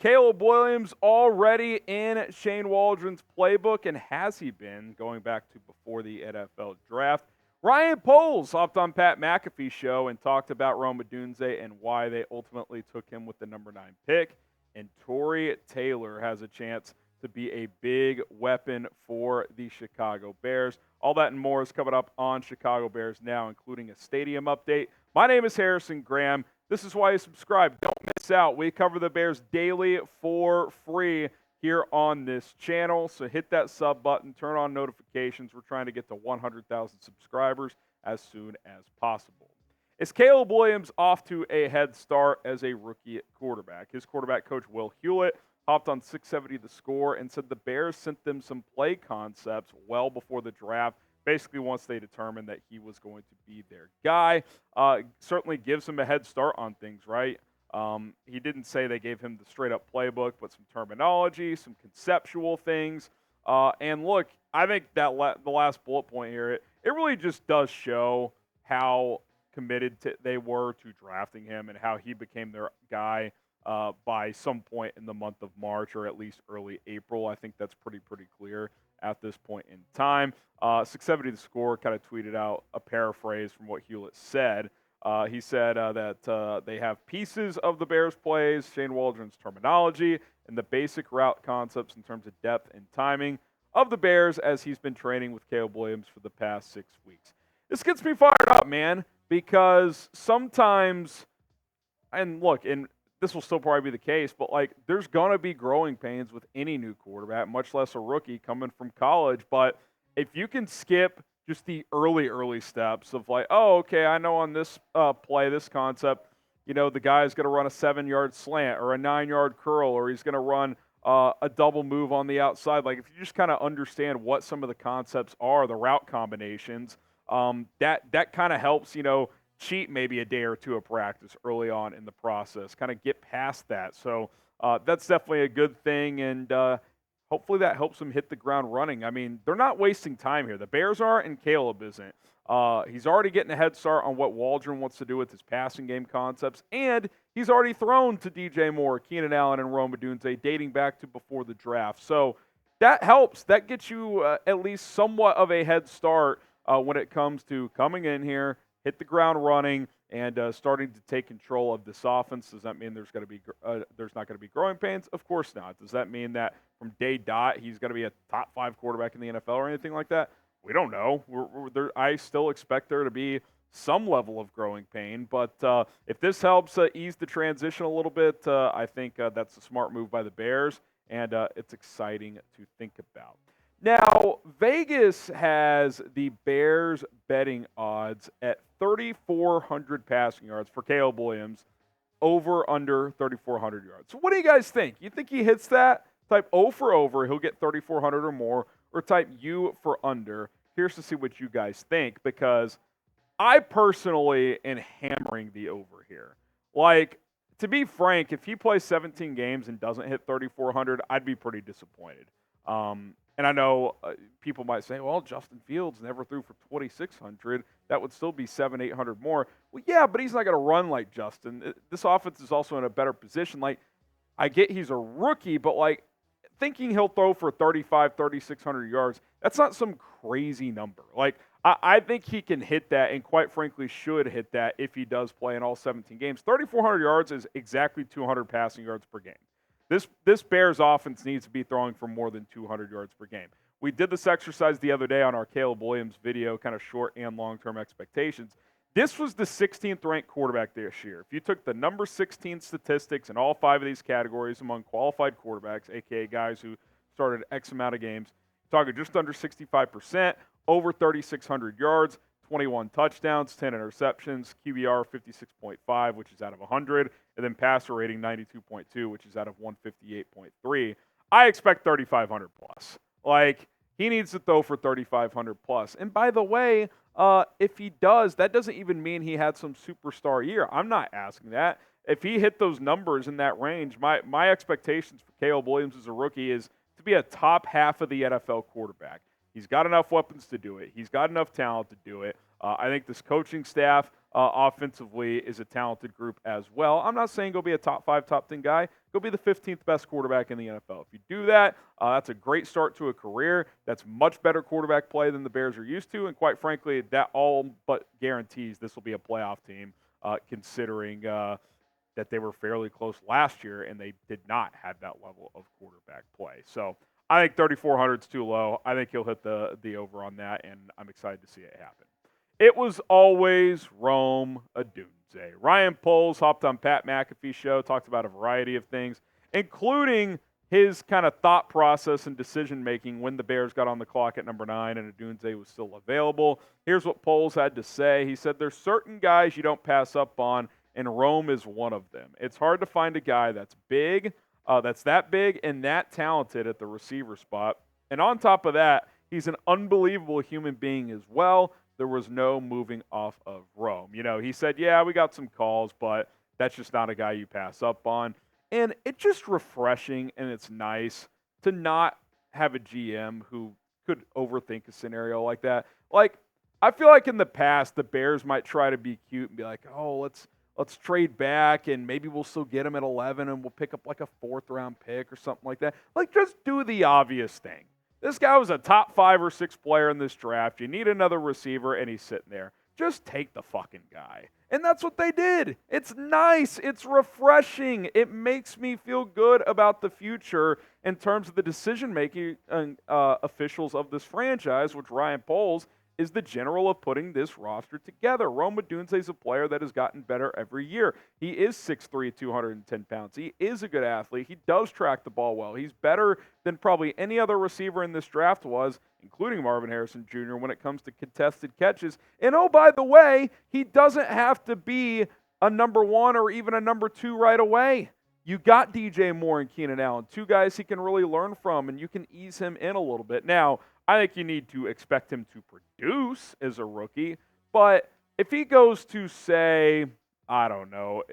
Caeb Williams already in Shane Waldron's playbook, and has he been going back to before the NFL draft? Ryan Poles hopped on Pat McAfee's show and talked about Rome Odunze and why they ultimately took him with the number 9 pick. And Tory Taylor has a chance to be a big weapon for the Chicago Bears. All that and more is coming up on Chicago Bears Now, including a stadium update. My name is Harrison Graham. This is why you subscribe. Don't miss out. We cover the Bears daily for free here on this channel. So hit that sub button, turn on notifications. We're trying to get to 100,000 subscribers as soon as possible. Is Caeb Williams off to a head start as a rookie quarterback? His quarterback coach, Will Hewlett, hopped on 670 The Score and said the Bears sent them some play concepts well before the draft, basically once they determined that he was going to be their guy. Certainly gives him a head start on things, right? He didn't say they gave him the straight-up playbook, but some terminology, some conceptual things. And look, I think that the last bullet point here, it really just does show how committed they were to drafting him and how he became their guy by some point in the month of March or at least early April. I think that's pretty clear at this point in time. 670 The Score kind of tweeted out a paraphrase from what Hewlett said. He said that they have pieces of the Bears' plays, Shane Waldron's terminology, and the basic route concepts in terms of depth and timing of the Bears as he's been training with Caeb Williams for the past 6 weeks. This gets me fired up, man, because sometimes, and look, and this will still probably be the case, but like there's going to be growing pains with any new quarterback, much less a rookie coming from college. But if you can skip just the early steps of like, oh, okay, I know on this play, this concept, you know, the guy's going to run a 7-yard slant or a 9-yard curl, or he's going to run a double move on the outside. Like if you just kind of understand what some of the concepts are, the route combinations, that kind of helps, you know, cheat maybe a day or two of practice early on in the process, kind of get past that. So that's definitely a good thing, and hopefully that helps him hit the ground running. I mean, they're not wasting time here. The Bears aren't, and Caeb isn't. He's already getting a head start on what Waldron wants to do with his passing game concepts, and he's already thrown to DJ Moore, Keenan Allen, and Rome Odunze dating back to before the draft. So that helps. That gets you at least somewhat of a head start when it comes to coming in here, hit the ground running, and starting to take control of this offense. Does that mean there's not going to be growing pains? Of course not. Does that mean that from day dot he's going to be a top 5 quarterback in the NFL or anything like that? We don't know. I still expect there to be some level of growing pain, but if this helps ease the transition a little bit, I think that's a smart move by the Bears, and it's exciting to think about. Now, Vegas has the Bears betting odds at 3,400 passing yards for Caeb Williams, under 3,400 yards. So what do you guys think? You think he hits that? Type O for over, he'll get 3,400 or more, or type U for under. Here's to see what you guys think, because I personally am hammering the over here. Like, to be frank, if he plays 17 games and doesn't hit 3,400, I'd be pretty disappointed. And I know people might say, well, Justin Fields never threw for 2,600. That would still be 800 more. Well, yeah, but he's not going to run like Justin. This offense is also in a better position. Like, I get he's a rookie, but like thinking he'll throw for 3,600 yards, that's not some crazy number. Like, I think he can hit that, and quite frankly should hit that if he does play in all 17 games. 3,400 yards is exactly 200 passing yards per game. This Bears offense needs to be throwing for more than 200 yards per game. We did this exercise the other day on our Caeb Williams video, kind of short and long-term expectations. This was the 16th ranked quarterback this year. If you took the number 16 statistics in all 5 of these categories among qualified quarterbacks, a.k.a. guys who started X amount of games, talking just under 65%, over 3,600 yards, 21 touchdowns, 10 interceptions, QBR 56.5, which is out of 100, and then passer rating 92.2, which is out of 158.3. I expect 3,500 plus. Like, he needs to throw for 3,500 plus. And by the way, if he does, that doesn't even mean he had some superstar year. I'm not asking that. If he hit those numbers in that range, my expectations for Caeb Williams as a rookie is to be a top half of the NFL quarterback. He's got enough weapons to do it. He's got enough talent to do it. I think this coaching staff offensively is a talented group as well. I'm not saying go be a top 5, top 10 guy. Go be the 15th best quarterback in the NFL. If you do that, that's a great start to a career. That's much better quarterback play than the Bears are used to. And quite frankly, that all but guarantees this will be a playoff team, considering that they were fairly close last year and they did not have that level of quarterback play. So I think 3,400 is too low. I think he'll hit the over on that, and I'm excited to see it happen. It was always Rome Odunze. Ryan Poles hopped on Pat McAfee's show, talked about a variety of things, including his kind of thought process and decision-making when the Bears got on the clock at number 9 and Odunze was still available. Here's what Poles had to say. He said, there's certain guys you don't pass up on, and Rome is one of them. It's hard to find a guy that's big, that big and that talented at the receiver spot. And on top of that, he's an unbelievable human being as well. There was no moving off of Rome. You know, he said, yeah, we got some calls, but that's just not a guy you pass up on. And it's just refreshing and it's nice to not have a GM who could overthink a scenario like that. Like, I feel like in the past, the Bears might try to be cute and be like, oh, let's trade back and maybe we'll still get him at 11 and we'll pick up like a 4th-round pick or something like that. Like, just do the obvious thing. This guy was a top 5 or 6 player in this draft. You need another receiver, and he's sitting there. Just take the fucking guy. And that's what they did. It's nice. It's refreshing. It makes me feel good about the future in terms of the decision-making officials of this franchise, which Ryan Poles is the general of putting this roster together. Rome Odunze is a player that has gotten better every year. He is 6'3", 210 pounds. He is a good athlete. He does track the ball well. He's better than probably any other receiver in this draft was, including Marvin Harrison Jr., when it comes to contested catches. And oh, by the way, he doesn't have to be a number 1 or even a number 2 right away. You got DJ Moore and Keenan Allen, 2 guys he can really learn from, and you can ease him in a little bit. Now, I think you need to expect him to produce as a rookie, but if he goes to, say, I don't know,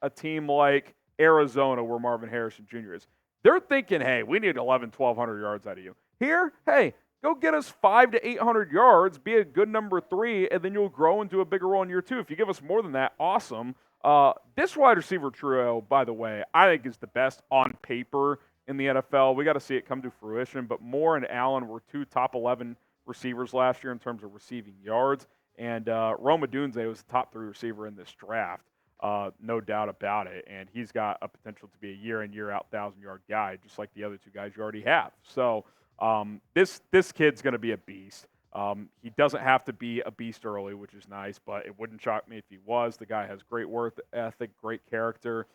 a team like Arizona where Marvin Harrison Jr. is, they're thinking, hey, we need 1,100 yards out of you. Here, hey, go get us 500 to 800 yards, be a good number 3, and then you'll grow into a bigger role in year 2. If you give us more than that, awesome. This wide receiver trio, by the way, I think is the best on paper in the NFL. We got to see it come to fruition, but Moore and Allen were 2 top 11 receivers last year in terms of receiving yards, and Rome Odunze was the top 3 receiver in this draft, no doubt about it, and he's got a potential to be a year in, year out 1,000-yard guy, just like the other 2 guys you already have. So this kid's going to be a beast. He doesn't have to be a beast early, which is nice, but it wouldn't shock me if he was. The guy has great work ethic, great character.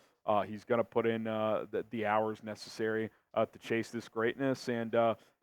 He's going to put in the hours necessary to chase this greatness, and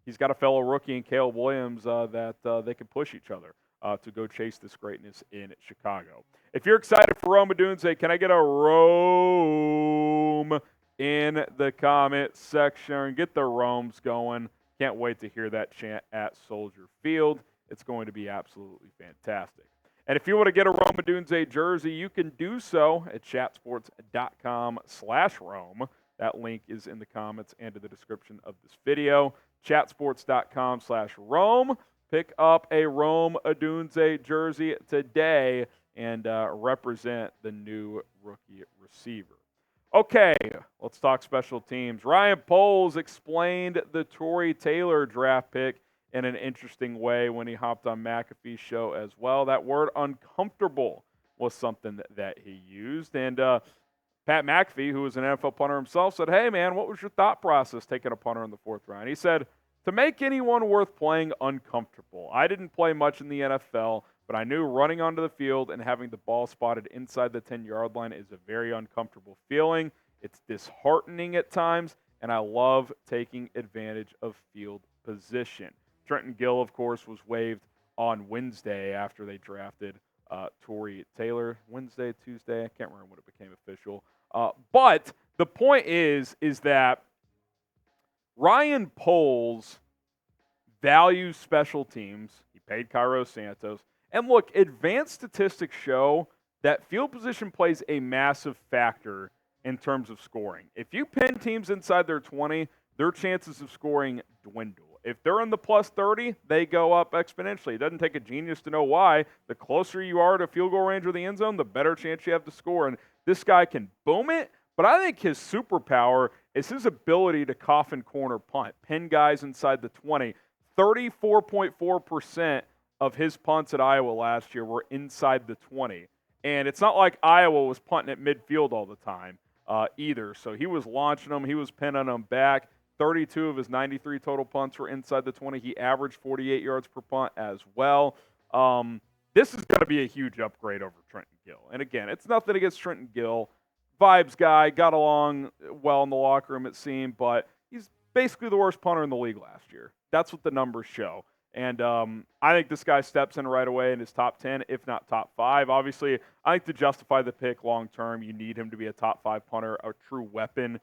he's got a fellow rookie in Caeb Williams that they can push each other to go chase this greatness in Chicago. If you're excited for Rome Odunze, can I get a Rome in the comment section? Get the Romes going. Can't wait to hear that chant at Soldier Field. It's going to be absolutely fantastic. And if you want to get a Rome Odunze jersey, you can do so at chatsports.com/Rome. That link is in the comments and in the description of this video. Chatsports.com/Rome. Pick up a Rome Odunze jersey today and represent the new rookie receiver. Okay, let's talk special teams. Ryan Poles explained the Tory Taylor draft pick in an interesting way when he hopped on McAfee's show as well. That word uncomfortable was something that he used. And Pat McAfee, who was an NFL punter himself, said, hey, man, what was your thought process taking a punter in the 4th round? He said, to make anyone worth playing uncomfortable. I didn't play much in the NFL, but I knew running onto the field and having the ball spotted inside the 10-yard line is a very uncomfortable feeling. It's disheartening at times, and I love taking advantage of field position. Trenton Gill, of course, was waived on Wednesday after they drafted Tory Taylor. Wednesday, Tuesday, I can't remember when it became official. But the point is that Ryan Poles values special teams. He paid Cairo Santos. And look, advanced statistics show that field position plays a massive factor in terms of scoring. If you pin teams inside their 20, their chances of scoring dwindle. If they're in the plus 30, they go up exponentially. It doesn't take a genius to know why. The closer you are to field goal range or the end zone, the better chance you have to score. And this guy can boom it, but I think his superpower is his ability to coffin corner punt, pin guys inside the 20. 34.4% of his punts at Iowa last year were inside the 20. And it's not like Iowa was punting at midfield all the time either. So he was launching them. He was pinning them back. 32 of his 93 total punts were inside the 20. He averaged 48 yards per punt as well. This is going to be a huge upgrade over Trenton Gill. And again, it's nothing against Trenton Gill. Vibes guy, got along well in the locker room, it seemed, but he's basically the worst punter in the league last year. That's what the numbers show. And I think this guy steps in right away in his top 10, if not top 5. Obviously, I think to justify the pick long term, you need him to be a top 5 punter, a true weapon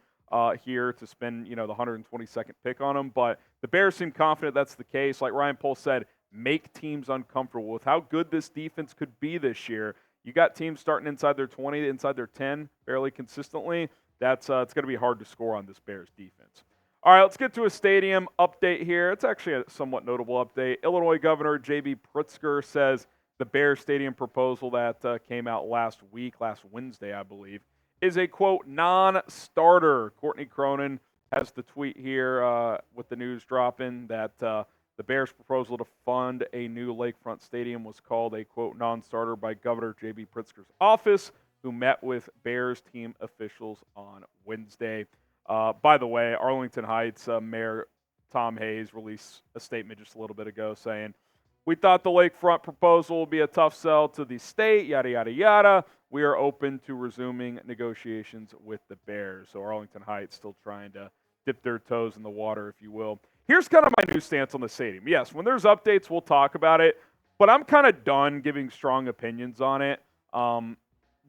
here to spend the 122nd pick on him. But the Bears seem confident that's the case. Like Ryan Poles said, make teams uncomfortable with how good this defense could be this year. You got teams starting inside their 20, inside their 10 fairly consistently. It's going to be hard to score on this Bears defense. All right, let's get to a stadium update here. It's actually a somewhat notable update. Illinois Governor J.B. Pritzker says the Bears stadium proposal that came out last Wednesday, I believe, is a, quote, non-starter. Courtney Cronin has the tweet here with the news dropping that the Bears' proposal to fund a new lakefront stadium was called a, quote, non-starter by Governor J.B. Pritzker's office, who met with Bears team officials on Wednesday. By the way, Arlington Heights Mayor Tom Hayes released a statement just a little bit ago saying, we thought the lakefront proposal would be a tough sell to the state, yada, yada, yada. We are open to resuming negotiations with the Bears. So Arlington Heights still trying to dip their toes in the water, if you will. Here's kind of my new stance on the stadium. Yes, when there's updates, we'll talk about it, but I'm kind of done giving strong opinions on it.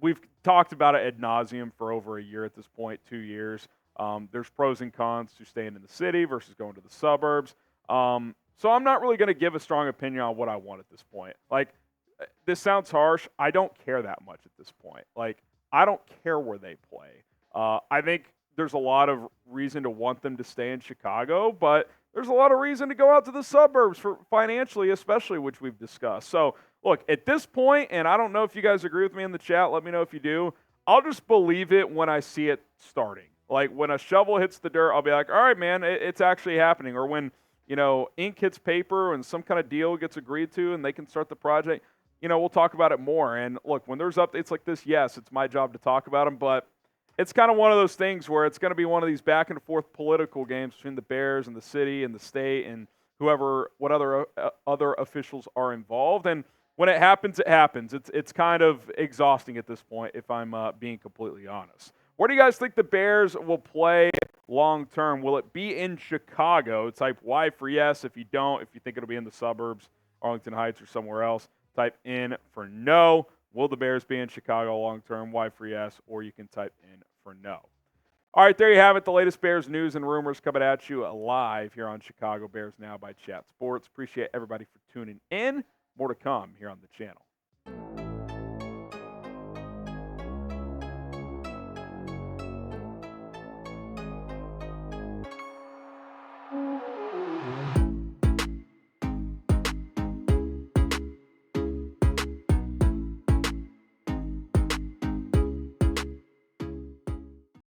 We've talked about it ad nauseum for over a year at this point, 2 years. There's pros and cons to staying in the city versus going to the suburbs. So I'm not really going to give a strong opinion on what I want at this point. Like, this sounds harsh. I don't care that much at this point. Like, I don't care where they play. I think there's a lot of reason to want them to stay in Chicago, but there's a lot of reason to go out to the suburbs for financially, especially, which we've discussed. So, look, at this point, and I don't know if you guys agree with me in the chat. Let me know if you do. I'll just believe it when I see it starting. Like, when a shovel hits the dirt, I'll be like, all right, man, it's actually happening. Or when, ink hits paper and some kind of deal gets agreed to and they can start the project, we'll talk about it more. And, look, when there's updates like this, yes, it's my job to talk about them. But it's kind of one of those things where it's going to be one of these back and forth political games between the Bears and the city and the state and what other officials are involved. And when it happens, it happens. It's kind of exhausting at this point, if I'm being completely honest. Where do you guys think the Bears will play long term? Will it be in Chicago? Type Y for yes. If you don't, if you think it'll be in the suburbs, Arlington Heights or somewhere else, type in for no. Will the Bears be in Chicago long term? Y for yes, or you can type in for no. All right, there you have it. The latest Bears news and rumors coming at you live here on Chicago Bears Now by Chat Sports. Appreciate everybody for tuning in. More to come here on the channel.